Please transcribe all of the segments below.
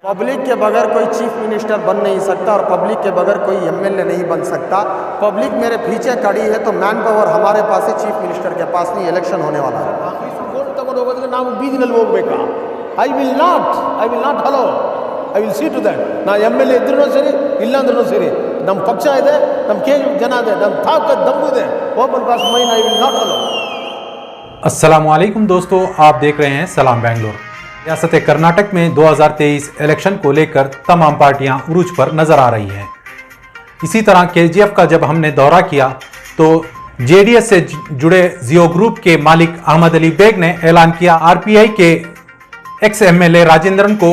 Public के बगैर कोई चीफ मिनिस्टर बन नहीं सकता और पब्लिक के बगैर कोई एमएलए नहीं बन सकता। पब्लिक मेरे पीछे खड़ी है तो मैन पावर हमारे पास है, चीफ मिनिस्टर के पास नहीं। इलेक्शन होने वाला है। ನಾವು ಬೀದಿನಲ್ಲಿ ಹೋಗ್ಬೇಕಾ? I will not hello. I will see to that. ನಾ ಎಮ್.ಎಲ್.ಎ. ಇದ್ರೂ ಸರಿ ಇಲ್ಲ ಅಂದ್ರೂ ಸರಿ, ನಮ್ಮ ಪಕ್ಷ ಇದೆ, ನಮ್ಮ ಜನ ಇದೆ, ನಮ್ಮ ತಾಕತ್ ದಮ್ಮು ಇದೆ. Open cost main I will not hello. अस्सलाम वालेकुम दोस्तों, आप देख रहे हैं सलाम बेंगलोर। रियासत कर्नाटक में 2023 इलेक्शन को लेकर तमाम पार्टियां उरूज पर नजर आ रही हैं। इसी तरह केजीएफ का जब हमने दौरा किया तो जेडीएस से जुड़े जियो ग्रुप के मालिक अहमद अली बेग ने ऐलान किया आरपीआई के एक्स एमएलए राजेंद्रन को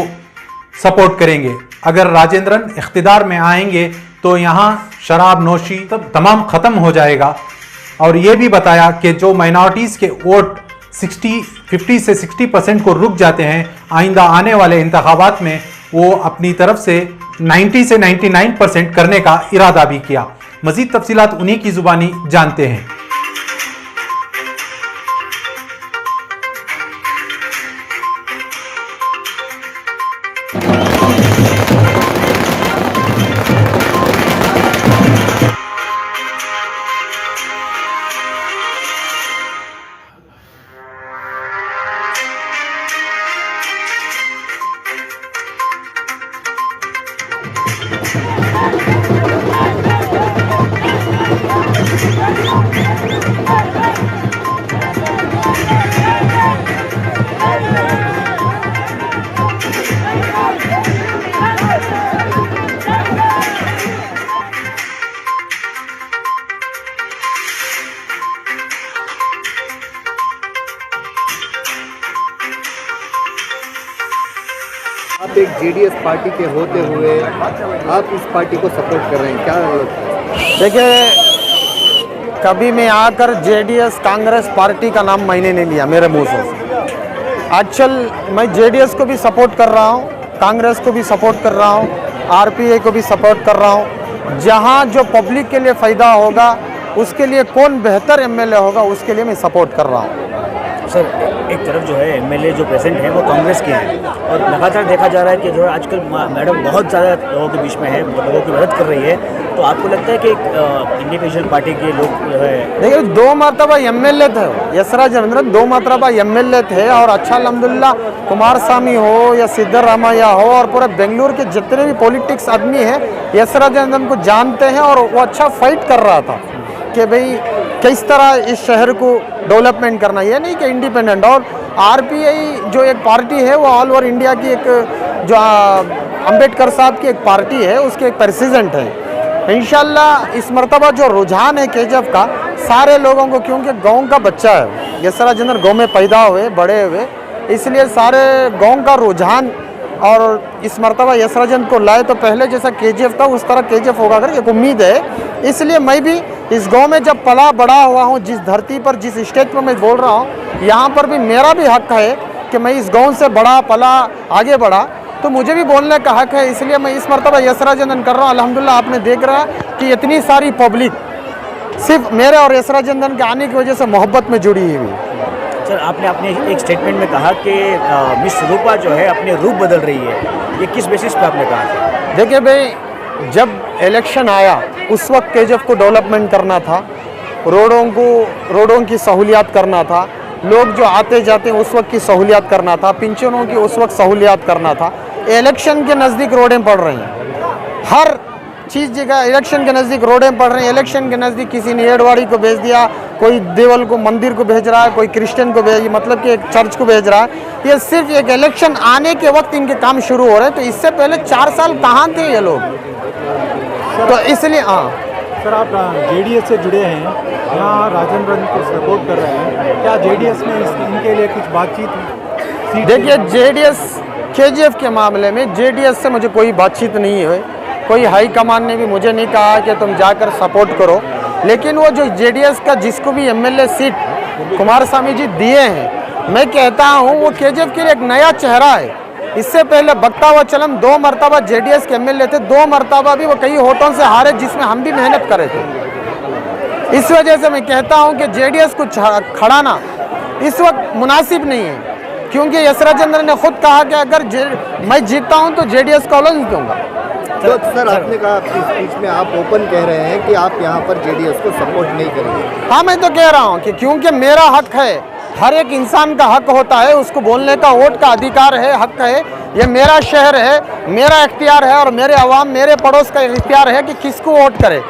सपोर्ट करेंगे। अगर राजेंद्रन इख्तिदार में आएंगे तो यहाँ शराब नोशी तमाम ख़त्म हो जाएगा। और ये भी बताया कि जो माइनॉरिटीज़ के वोट 50 से 60% को रुक जाते हैं, आइंदा आने वाले इंतखाबात में वो अपनी तरफ से 90 से 99% करने का इरादा भी किया। मज़ीद तफसीलात उन्हीं की ज़ुबानी जानते हैं। आप एक जेडीएस पार्टी के होते हुए आप इस पार्टी को सपोर्ट कर रहे हैं, क्या लगता है? देखिए, कभी मैं आकर जेडीएस कांग्रेस पार्टी का नाम मैंने नहीं लिया मेरे मुंह से। एक्चुअल मैं जेडीएस को भी सपोर्ट कर रहा हूँ, कांग्रेस को भी सपोर्ट कर रहा हूँ, आरपीआई को भी सपोर्ट कर रहा हूँ। जहाँ जो पब्लिक के लिए फ़ायदा होगा, उसके लिए कौन बेहतर एमएलए होगा, उसके लिए मैं सपोर्ट कर रहा हूँ। सर, एक तरफ जो है एमएलए जो प्रेजेंट हैं वो कांग्रेस के हैं और लगातार देखा जा रहा है कि जो है आजकल मैडम बहुत ज़्यादा लोगों के बीच में है, लोगों की मदद कर रही है। तो आपको लगता है कि इंडियन नेशनल पार्टी के लोग जो है, देखिए 2 मरतबा एमएलए थे यशराज चंद्रन, 2 मरतबा एमएलए थे और अच्छा अल्हम्दुलिल्लाह कुमारस्वामी हो या सिद्धरामैया हो और पूरे बेंगलुरु के जितने भी पॉलिटिक्स आदमी हैं यशराज चंद्रन को जानते हैं और वो अच्छा फाइट कर रहा था कि भाई किस तरह इस शहर को डेवलपमेंट करना। ये नहीं कि इंडिपेंडेंट। और आरपीआई जो एक पार्टी है वो ऑल ओवर इंडिया की एक जो अंबेडकर साहब की एक पार्टी है, उसके एक प्रेसिडेंट है। इंशाल्लाह इस मरतबा जो रुझान है केजीएफ का सारे लोगों को, क्योंकि गांव का बच्चा है यशराज चंद्रन, गाँव में पैदा हुए बड़े हुए, इसलिए सारे गाँव का रुझान और इस मरतबा यशराजन को लाए तो पहले जैसा केजीएफ था उस तरह केजीएफ होगा कर एक उम्मीद है। इसलिए मैं भी इस गांव में जब पला बड़ा हुआ हूं, जिस धरती पर जिस स्टेज पर मैं बोल रहा हूं, यहाँ पर भी मेरा भी हक है कि मैं इस गांव से बड़ा पला आगे बढ़ा, तो मुझे भी बोलने का हक है। इसलिए मैं इस मरतबा यशराजन कर रहा हूँ। अल्हम्दुलिल्लाह आपने देख रहा कि इतनी सारी पब्लिक सिर्फ मेरे और यशराजन के आने की वजह से मोहब्बत में जुड़ी हुई। सर आपने अपने एक स्टेटमेंट में कहा कि मिस रूपा जो है अपने रूप बदल रही है, ये किस बेसिस पे आपने कहा? देखिए भाई, जब इलेक्शन आया उस वक्त केजीएफ को डेवलपमेंट करना था, रोडों की सहूलियात करना था, लोग जो आते जाते हैं उस वक्त की सहूलियात करना था, पिंचनों की उस वक्त सहूलियात करना था। इलेक्शन के नज़दीक रोडें पड़ रही हैं, हर चीज़ जगह इलेक्शन के नज़दीक रोडें पड़ रही हैं। इलेक्शन के नज़दीक किसी ने एडवाड़ी को भेज दिया, कोई देवल को मंदिर को भेज रहा है, कोई क्रिश्चियन को भेज, मतलब कि एक चर्च को भेज रहा है। ये सिर्फ एक इलेक्शन आने के वक्त इनके काम शुरू हो रहे हैं। तो इससे पहले 4 साल कहाँ थे ये लोग? तो इसलिए सर आप जेडीएस से जुड़े हैं, यहाँ राजेंद्रन को सपोर्ट कर रहे हैं, क्या जेडीएस में इनके लिए कुछ बातचीत? देखिए, जेडीएस केजीएफ के मामले में जेडीएस से मुझे कोई बातचीत नहीं है। कोई हाई कमान ने भी मुझे नहीं कहा कि तुम जाकर सपोर्ट करो। लेकिन वो जो जेडीएस का जिसको भी एमएलए सीट कुमारस्वामी जी दिए हैं, मैं कहता हूँ वो केजीएफ के लिए एक नया चेहरा है। इससे पहले बख्तावचलम 2 मरतबा जेडीएस के एमएलए थे, 2 मरतबा भी वो कई वोटों से हारे, जिसमें हम भी मेहनत करे थे। इस वजह से मैं कहता हूँ कि जेडीएस को खड़ाना इस वक्त मुनासिब नहीं है। क्योंकि एस राजेंद्र ने खुद कहा कि अगर मैं जीतता हूं तो जेडीएस को अलग दूंगा। तो सर आपने कहा अपनी स्पीच में, आप ओपन कह रहे हैं कि आप यहाँ पर जेडीएस को सपोर्ट नहीं करेंगे। हाँ, मैं तो कह रहा हूँ कि क्योंकि मेरा हक है, हर एक इंसान का हक होता है, उसको बोलने का वोट का अधिकार है, हक है। ये मेरा शहर है, मेरा इख्तियार है और मेरे अवाम, मेरे पड़ोस का इख्तियार है कि किसको वोट करे।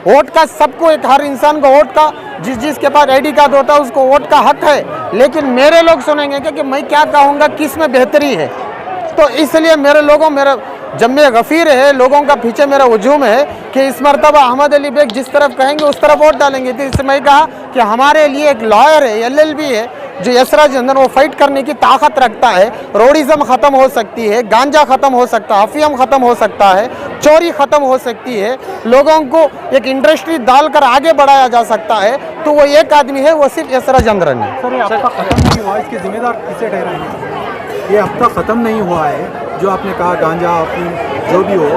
वोट का सबको, एक हर इंसान को वोट का, जिसके पास आईडी कार्ड होता है उसको वोट का हक है। लेकिन मेरे लोग सुनेंगे कि मैं क्या कहूँगा, किस में बेहतरी है। तो इसलिए मेरे लोगों, मेरा जम्मे गफ़ीर है, लोगों का पीछे मेरा हुजूम है कि इस मरतबा अहमद अली बेग जिस तरफ कहेंगे उस तरफ वोट डालेंगे। तो इससे मैं कहा कि हमारे लिए एक लॉयर है, LLB है, जो एस राजेंद्र, वो फाइट करने की ताकत रखता है। रोडिज़म ख़त्म हो सकती है, गांजा ख़त्म हो सकता है, अफीम ख़त्म हो सकता है, चोरी ख़त्म हो सकती है, लोगों को एक इंडस्ट्री डालकर आगे बढ़ाया जा सकता है। तो वो एक आदमी है, वो सिर्फ एस राजेंद्र है। सर ये हफ्ता ख़त्म नहीं हुआ, इसके जिम्मेदार किसे ठहराएंगे? ये हफ्ता ख़त्म नहीं हुआ है, जो आपने कहा गांजा अफीम जो भी हो,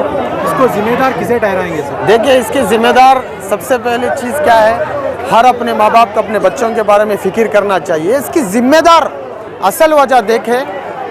इसको जिम्मेदार किसे ठहराएंगे सर? देखिए, इसके जिम्मेदार सबसे पहली चीज़ क्या है, हर अपने माँ बाप को अपने बच्चों के बारे में फ़िक्र करना चाहिए। इसकी जिम्मेदार असल वजह देखें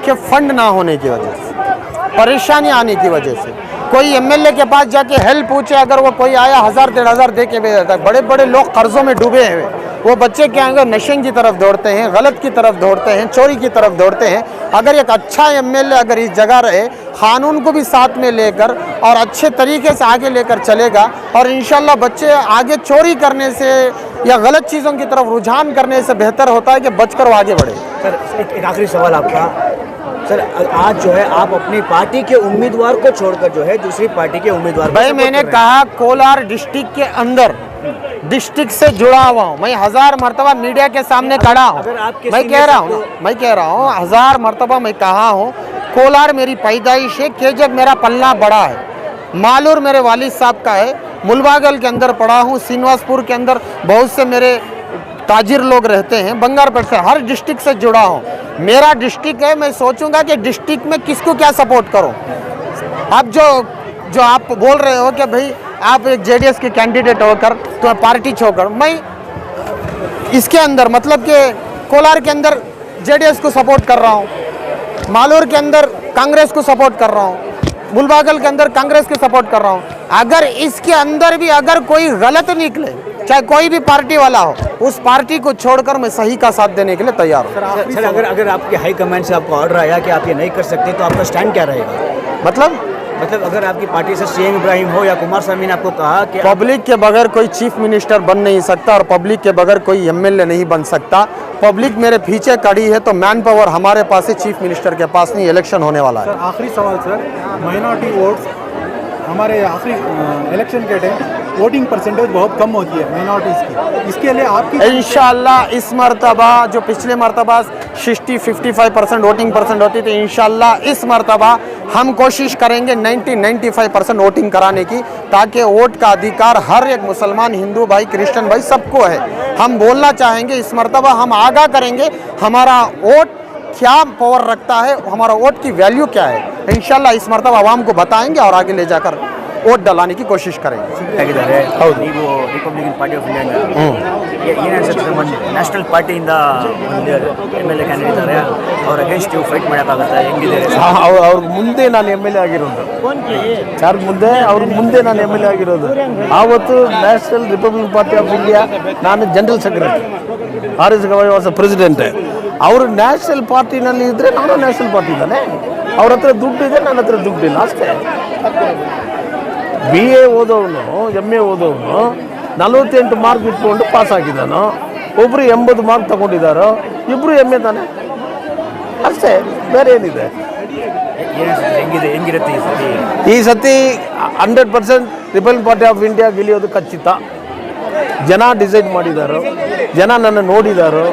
कि फंड ना होने की वजह से, परेशानी आने की वजह से। कोई MLA के पास जाके हेल्प पूछे, अगर वो कोई आया 1000-1500 दे के भेज देता है। बड़े बड़े लोग कर्जों में डूबे हुए, वो बच्चे क्या होंगे, नशे की तरफ दौड़ते हैं, गलत की तरफ दौड़ते हैं, चोरी की तरफ दौड़ते हैं। अगर एक अच्छा MLA अगर इस जगह रहे, कानून को भी साथ में लेकर और अच्छे तरीके से आगे लेकर चलेगा, और इंशाल्लाह बच्चे आगे चोरी करने से या गलत चीज़ों की तरफ रुझान करने से बेहतर होता है कि बचकर वो आगे बढ़े। सर एक आखिरी सवाल आपका। सर आज जो है आप अपनी पार्टी के उम्मीदवार को छोड़कर जो है दूसरी पार्टी के उम्मीदवार को भाई, सपोर्ट मैंने कर रहे हैं। कहा कोलार डिस्ट्रिक्ट के अंदर, डिस्ट्रिक्ट से जुड़ा हुआ हूँ मैं। 1000 मरतबा मीडिया के सामने खड़ा हूँ। अगर आप किसी मैं कह रहा हूँ 1000 मरतबा मैं कहा हूँ, कोलार मेरी पैदाइश है, केजब मेरा पलना बड़ा है, मालूर मेरे वालिद साहब का है, मुलबागल के अंदर पढ़ा हूँ, श्रीनिवासपुर के अंदर बहुत से मेरे ताजिर लोग रहते हैं, बंगारपेट से, हर डिस्ट्रिक्ट से जुड़ा हूँ। मेरा डिस्ट्रिक्ट है, मैं सोचूंगा कि डिस्ट्रिक्ट में किसको क्या सपोर्ट करूँ। अब जो आप बोल रहे हो कि भाई आप एक जेडीएस के कैंडिडेट होकर तो पार्टी छोड़कर, मैं इसके अंदर मतलब कि कोलार के अंदर जेडीएस को सपोर्ट कर रहा हूँ, मालूर के अंदर कांग्रेस को सपोर्ट कर रहा हूँ, मुलबागल के अंदर कांग्रेस को सपोर्ट कर रहा हूँ। अगर इसके अंदर भी अगर कोई गलत निकले, चाहे कोई भी पार्टी वाला हो, उस पार्टी को छोड़कर मैं सही का साथ देने के लिए तैयार हूँ। सर अगर आपके हाई कमांड से आपको ऑर्डर आया कि आप ये नहीं कर सकते, तो आपका स्टैंड क्या रहेगा? मतलब अगर आपकी पार्टी से CM इब्राहिम हो या कुमार स्वामी ने आपको कहा कि पब्लिक के बगैर कोई चीफ मिनिस्टर बन नहीं सकता और पब्लिक के बगैर कोई MLA नहीं बन सकता। पब्लिक मेरे पीछे खड़ी है, तो मैन पावर हमारे पास है, चीफ मिनिस्टर के पास नहीं। इलेक्शन होने वाला है। सर आखिरी सवाल सर, माइनॉरिटी वोट्स हमारे आखिरी इलेक्शन के टाइम वोटिंग परसेंटेज बहुत कम होती है माइनॉरिटीज़ की, इसके लिए आपकी इंशाल्लाह इस मरतबा, जो पिछले मरतबा 60-55% वोटिंग परसेंट होती थी, इंशाल्लाह इस मरतबा हम कोशिश करेंगे 90-95% वोटिंग कराने की, ताकि वोट का अधिकार हर एक मुसलमान, हिंदू भाई, क्रिश्चियन भाई सबको है। हम बोलना चाहेंगे इस मरतबा, हम आगाह करेंगे हमारा वोट क्या पावर रखता है, हमारा वोट की वैल्यू क्या है। इंशाल्लाह इस मरतबा आवाम को बताएंगे और आगे ले जाकर वोट डलाने की कोशिश करेंगे। ನೀವು ರಿಪಬ್ಲಿಕನ್ ಪಾರ್ಟಿ ಆಫ್ ಇಂಡಿಯಾ ಏನು ಅನ್ಸುತ್ತೆ, ಒಂದು ನ್ಯಾಷನಲ್ ಪಾರ್ಟಿಯಿಂದ ಒಂದು MLA ಕ್ಯಾಂಡಿಡೇಟ್ ಇದ್ದಾರೆ, ಅವ್ರ ಅಗೇನ್ಸ್ಟ್ ನೀವು ಫೈಟ್ ಮಾಡೋಕ್ಕಾಗತ್ತೆ, ಹೆಂಗಿದೆ? ಅವ್ರ ಮುಂದೆ ನಾನು MLA ಆಗಿರೋದು, ಯಾರ ಮುಂದೆ? ಅವ್ರ ಮುಂದೆ ನಾನು MLA ಆಗಿರೋದು. ಆವತ್ತು national republic party of India ನಾನು general secretary, RS Gavai was president. ಅವರು ನ್ಯಾಷನಲ್ ಪಾರ್ಟಿನಲ್ಲಿ ಇದ್ದರೆ ನಾನು ನ್ಯಾಷನಲ್ ಪಾರ್ಟಿ ಇದ್ದಾನೆ. ಅವ್ರ ಹತ್ರ ದುಡ್ಡಿದೆ, ನನ್ನ ಹತ್ರ ದುಡ್ಡಿಲ್ಲ, ಅಷ್ಟೇ. BA ಓದೋನು, MA ಓದೋನು 48 ಮಾರ್ಕ್ ಇಟ್ಕೊಂಡು ಪಾಸ್ ಆಗಿದ್ದಾನು, ಒಬ್ಬರು 80 ಮಾರ್ಕ್ ತಗೊಂಡಿದ್ದಾರೋ, ಇಬ್ಬರು MA ತಾನೆ, ಅಷ್ಟೇ, ಬೇರೆ ಏನಿದೆ? ಹೆಂಗಿರುತ್ತೆ ಈ ಸತಿ 100% ರಿಪಬ್ಲಿಕ್ ಪಾರ್ಟಿ ಆಫ್ ಇಂಡಿಯಾ ಗೆಲ್ಲಿಯೋದು ಖಚಿತ. ಜನ ಡಿಸೈಡ್ ಮಾಡಿದಾರೋ, ಜನ ನನ್ನ ನೋಡಿದಾರೋ,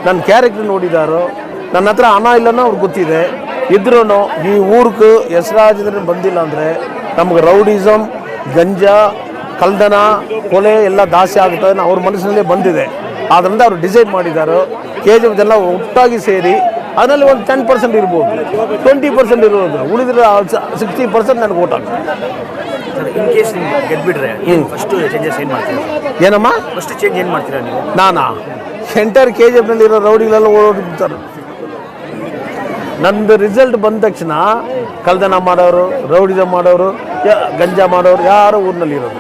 ನನ್ನ ಕ್ಯಾರೆಕ್ಟರ್ ನೋಡಿದಾರೋ, ನನ್ನ ಹತ್ರ ಹಣ ಇಲ್ಲನೋ ಅವ್ರಿಗೆ ಗೊತ್ತಿದೆ. ಇದ್ರೂ ಈ ಊರಿಗೆ ಎಸ್ ರಾಜೇಂದ್ರ ಬಂದಿಲ್ಲ ಅಂದರೆ ನಮ್ಗೆ ರೌಡಿಸಮ್, ಗಂಜಾ, ಕಲ್ದನ, ಕೊಲೆ ಎಲ್ಲ ದಾಸ್ತಿ ಆಗುತ್ತೆ ಅವ್ರ ಮನಸ್ಸಿನಲ್ಲೇ ಬಂದಿದೆ. ಆದ್ದರಿಂದ ಅವ್ರು ಡಿಸೈಡ್ ಮಾಡಿದ್ದಾರೆ. KGF ಎಲ್ಲ ಒಟ್ಟಾಗಿ ಸೇರಿ ಅದರಲ್ಲಿ ಒಂದು 10% ಇರ್ಬೋದು, 20% ಇರ್ಬೋದು, ಉಳಿದ್ರೆ 60% ನನಗೆ ಓಟ್ ಆಗ್ತದೆ. ಇನ್ ಕೇಸ್ ನೀವು ಗೆದ್ಬಿಟ್ರೆ ಫಸ್ಟ್ ಚೇಂಜಸ್ ಏನು ಮಾಡ್ತೀರಾ? ಏನಮ್ಮ ಫಸ್ಟ್ ಚೇಂಜ್ ಏನು ಮಾಡ್ತೀರಾ ನೀವು? ನಾನಾ ಎಂಟರ್ KGF ನಲ್ಲಿರೋ ರೌಡಿಗಳೆಲ್ಲ ಓಡೋಗ್ತಾರೆ. ನಂದು ರಿಸಲ್ಟ್ ಬಂದ ತಕ್ಷಣ ಕಳ್ತನ ಮಾಡೋರು, ರೌಡಿಸಮ್ ಮಾಡೋರು, ಗಂಜಾ ಮಾಡೋರು ಯಾರು ಊರಿನಲ್ಲಿ ಇರೋದು.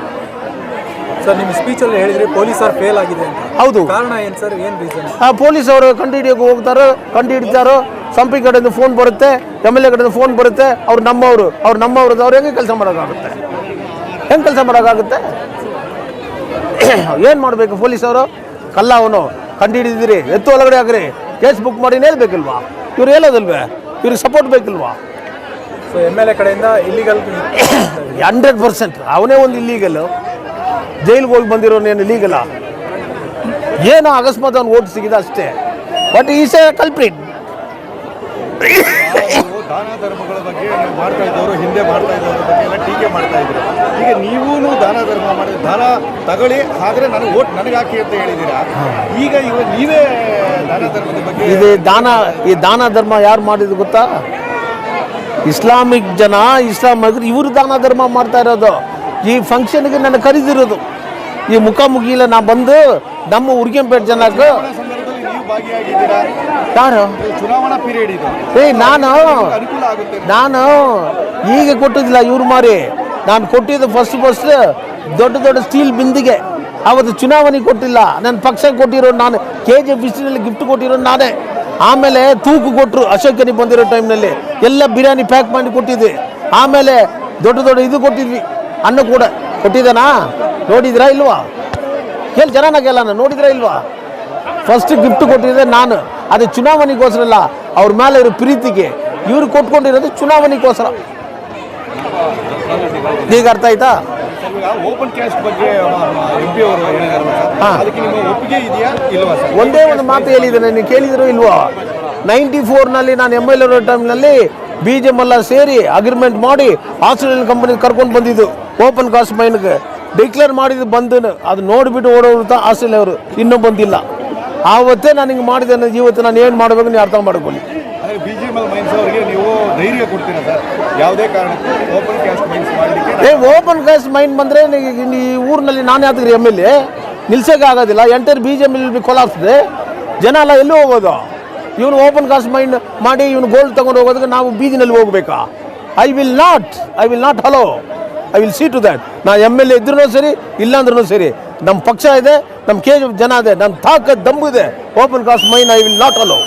ಸರ್ ನಿಮ್ಮ ಸ್ಪೀಚಲ್ಲಿ ಹೇಳಿದ್ರಿ ಪೊಲೀಸರು ಫೇಲ್ ಆಗಿದೆ ಅಂತ. ಹೌದು. ಕಾರಣ ಏನು ಸರ್, ಏನು ರೀಸನ್? ಪೊಲೀಸ್ ಅವರು ಕಂಡು ಹಿಡಿಯೋಕೆ ಹೋಗ್ತಾರೋ, ಕಂಡು ಹಿಡಿತಾರೋ, ಸಂಪಿ ಕಡೆಯಿಂದ ಫೋನ್ ಬರುತ್ತೆ, MLA ಕಡೆಯಿಂದ ಫೋನ್ ಬರುತ್ತೆ, ಅವ್ರು ನಮ್ಮವರು ಅವ್ರು ಹೆಂಗೆ ಕೆಲಸ ಮಾಡೋಕ್ಕಾಗುತ್ತೆ? ಹೆಂಗೆ ಕೆಲಸ ಮಾಡೋಕ್ಕಾಗುತ್ತೆ? ಏನು ಮಾಡಬೇಕು ಪೊಲೀಸವರು? ಕಲ್ಲ ಅವನು ಕಂಡು ಹಿಡಿದಿರಿ, ಎತ್ತು ಒಳಗಡೆ ಹಾಕ್ರಿ, ಕೇಸ್ ಬುಕ್ ಮಾಡಿ ಹೇಳ್ಬೇಕಿಲ್ವಾ? ಇವ್ರು ಹೇಳೋದಿಲ್ವೇ? ಇವ್ರಿಗೆ ಸಪೋರ್ಟ್ ಬೇಕಿಲ್ವಾ? ಸೊ MLA ಕಡೆಯಿಂದ ಇಲ್ಲಿಗಲ್ 100% ಅವನೇ ಒಂದು ಇಲ್ಲೀಗಲ್ಲು. ಜೈಲಿಗೆ ಹೋಗಿ ಬಂದಿರೋನೇನು ಇಲ್ಲೀಗಲ್ಲ. ಏನೋ ಅಕಸ್ಮಾತ್ ಅವ್ನು ಓಟ್ ಸಿಗಿದೆ ಅಷ್ಟೇ. But is A culprit. ದಾನ ಧರ್ಮಗಳ ಬಗ್ಗೆ ನೀವು ಮಾಡ್ತಾ ಇದ್ದವರು, ಹಿಂದೆ ಮಾಡ್ತಾ ಇದ್ದವ್ರ ಬಗ್ಗೆ ಎಲ್ಲ ಟೀಕೆ ಮಾಡ್ತಾ ಇದ್ರು. ಈಗ ನೀವೂ ದಾನ ಧರ್ಮ ಮಾಡಿ, ದಾನ ತಗೊಳ್ಳಿ ಆದರೆ ನನಗೆ ಓಟ್ ನನಗೆ ಹಾಕಿ ಅಂತ ಹೇಳಿದ್ದೀರಾ. ಈಗ ನೀವೇ ದಾನ ಧರ್ಮದ ಬಗ್ಗೆ ಈ ದಾನ ಧರ್ಮ ಯಾರು ಮಾಡಿದ್ರು ಗೊತ್ತಾ? ಇಸ್ಲಾಮಿಕ್ ಜನ, ಇವರು ದಾನ ಧರ್ಮ ಮಾಡ್ತಾ ಇರೋದು. ಈ ಫಂಕ್ಷನ್ಗೆ ನನ್ನ ಕರೆದಿರೋದು, ಈ ಮುಖಾಮುಖಿಲ್ಲ ನಾ ಬಂದು ನಮ್ಮ ಉರ್ಗೆಂಪೇಟೆ ಜನಕ್ಕೆ ಸಂದರ್ಭದಲ್ಲಿ ನೀವು ಭಾಗಿಯಾಗಿದ್ದೀರಾ. ಯಾರು? ಚುನಾವಣಾ ಪೀರಿಯಡ್ ಇದು, ನಾನು ಅನುಕೂಲ ಆಗುತ್ತೆ. ನಾನು ಈಗ ಕೊಟ್ಟಿದ್ದಿಲ್ಲ, ಇವ್ರು ಮಾರಿ ನಾನು ಕೊಟ್ಟಿದ್ದು ಫಸ್ಟ್ ದೊಡ್ಡ ಸ್ಟೀಲ್ ಬಿಂದಿಗೆ. ಅವತ್ತು ಚುನಾವಣೆ ಕೊಟ್ಟಿಲ್ಲ, ನನ್ನ ಪಕ್ಷ ಕೊಟ್ಟಿರೋ ನಾನು, KGF ನಲ್ಲಿ ಗಿಫ್ಟ್ ಕೊಟ್ಟಿರೋ ನಾನೇ. ಆಮೇಲೆ ತೂಕು ಕೊಟ್ಟರು ಅಶೋಕನಿಗೆ ಬಂದಿರೋ ಟೈಮ್ನಲ್ಲಿ ಎಲ್ಲ ಬಿರಿಯಾನಿ ಪ್ಯಾಕ್ ಮಾಡಿ ಕೊಟ್ಟಿದ್ವಿ. ಆಮೇಲೆ ದೊಡ್ಡ ಇದು ಕೊಟ್ಟಿದ್ವಿ, ಅನ್ನ ಕೂಡ ಕೊಟ್ಟಿದ್ದಾನಾ? ನೋಡಿದ್ರಾ ಇಲ್ವಾ? ಕೇಳಿ ಜನನಾಗೆಲ್ಲ ನೋಡಿದ್ರಾ ಇಲ್ವಾ? ಫಸ್ಟ್ ಗಿಫ್ಟ್ ಕೊಟ್ಟಿದ್ದೆ ನಾನು, ಅದು ಚುನಾವಣೆಗೋಸ್ಕರ ಅಲ್ಲ, ಅವ್ರ ಮೇಲೆ ಇರೋ ಪ್ರೀತಿಗೆ. ಇವ್ರು ಕೊಟ್ಕೊಂಡಿರೋದು ಚುನಾವಣೆಗೋಸ್ಕರ. ಈಗ ಅರ್ಥ ಆಯ್ತಾ? ಓಪನ್ ಕ್ಯಾಸ್ಟ್ ಬಗ್ಗೆ MP ಅವರು ಹೇಳಿದಾರಲ್ಲ ಸರ್, ಅದಕ್ಕೆ ನಿಮ್ಮ ಒಪ್ಪಿಗೆ ಇದೆಯಾ ಇಲ್ವಾ ಸರ್? ಒಂದೇ ಒಂದು ಮಾತು ಹೇಳಿದ್ದೇನೆ, ನೀವು ಕೇಳಿದ್ರು ಇಲ್ವಾ? 94ನಲ್ಲಿ ನಾನು MLA ಇರೋ ಟೈಮ್ನಲ್ಲಿ BJM ಎಲ್ಲ ಸೇರಿ ಅಗ್ರಿಮೆಂಟ್ ಮಾಡಿ ಆಸ್ಟ್ರೇಲಿಯನ್ ಕಂಪನಿ ಕರ್ಕೊಂಡು ಬಂದಿದ್ದು ಓಪನ್ ಕಾಸ್ಟ್ ಮೈನ್ಗೆ ಡಿಕ್ಲೇರ್ ಮಾಡಿದ್ದು ಬಂದು ಅದು ನೋಡಿಬಿಟ್ಟು ಓಡೋರು ಆಸ್ಟ್ರೇಲಿಯವರು ಇನ್ನೂ ಬಂದಿಲ್ಲ. ಆವತ್ತೇ ನಾನು ಹಿಂಗೆ ಮಾಡಿದೆ. ಇವತ್ತು ನಾನು ಏನು ಮಾಡಬೇಕು ನೀವು ಅರ್ಥ ಮಾಡ್ಕೊಳ್ಳಿ. BGML ಮೈನ್ಸ್ ಅವರಿಗೆ ನೀವು ಧೈರ್ಯ ಕೊಡ್ತೀರಾ ಸರ್? ಯಾವುದೇ ಕಾರಣಕ್ಕೂ ಓಪನ್ ಕ್ಯಾಸ್ಟ್ ಮೈನ್ಸ್ ಮಾಡಲಿಕ್ಕೆ ಓಪನ್ ಕಾಸ್ಟ್ ಮೈನ್ ಬಂದರೆ ಈ ಊರಿನಲ್ಲಿ ನಾನು ಯಾವ್ದು MLA ನಿಲ್ಸೋಕೆ ಆಗೋದಿಲ್ಲ. ಎಂಟರ್ BJML ಕೊಲಾಗ್ತದೆ, ಜನ ಎಲ್ಲ ಎಲ್ಲೂ ಹೋಗೋದು. ಇವನು ಓಪನ್ ಕಾಸ್ಟ್ ಮೈನ್ ಮಾಡಿ ಇವನು ಗೋಲ್ಡ್ ತಗೊಂಡು ಹೋಗೋದಕ್ಕೆ ನಾವು ಬೀದಿನಲ್ಲಿ ಹೋಗ್ಬೇಕಾ? I will not hello. I will see to that. ನಾ MLA ಇದ್ರೂ ಸರಿ, ಇಲ್ಲಾಂದ್ರೂ ಸರಿ, ನಮ್ಮ ಪಕ್ಷ ಇದೆ, ನಮ್ಮ KGF ಜನ ಇದೆ, ನಮ್ಮ ತಾಕತ್ ದಮ್ಮು ಇದೆ. Open cost main I will not hello.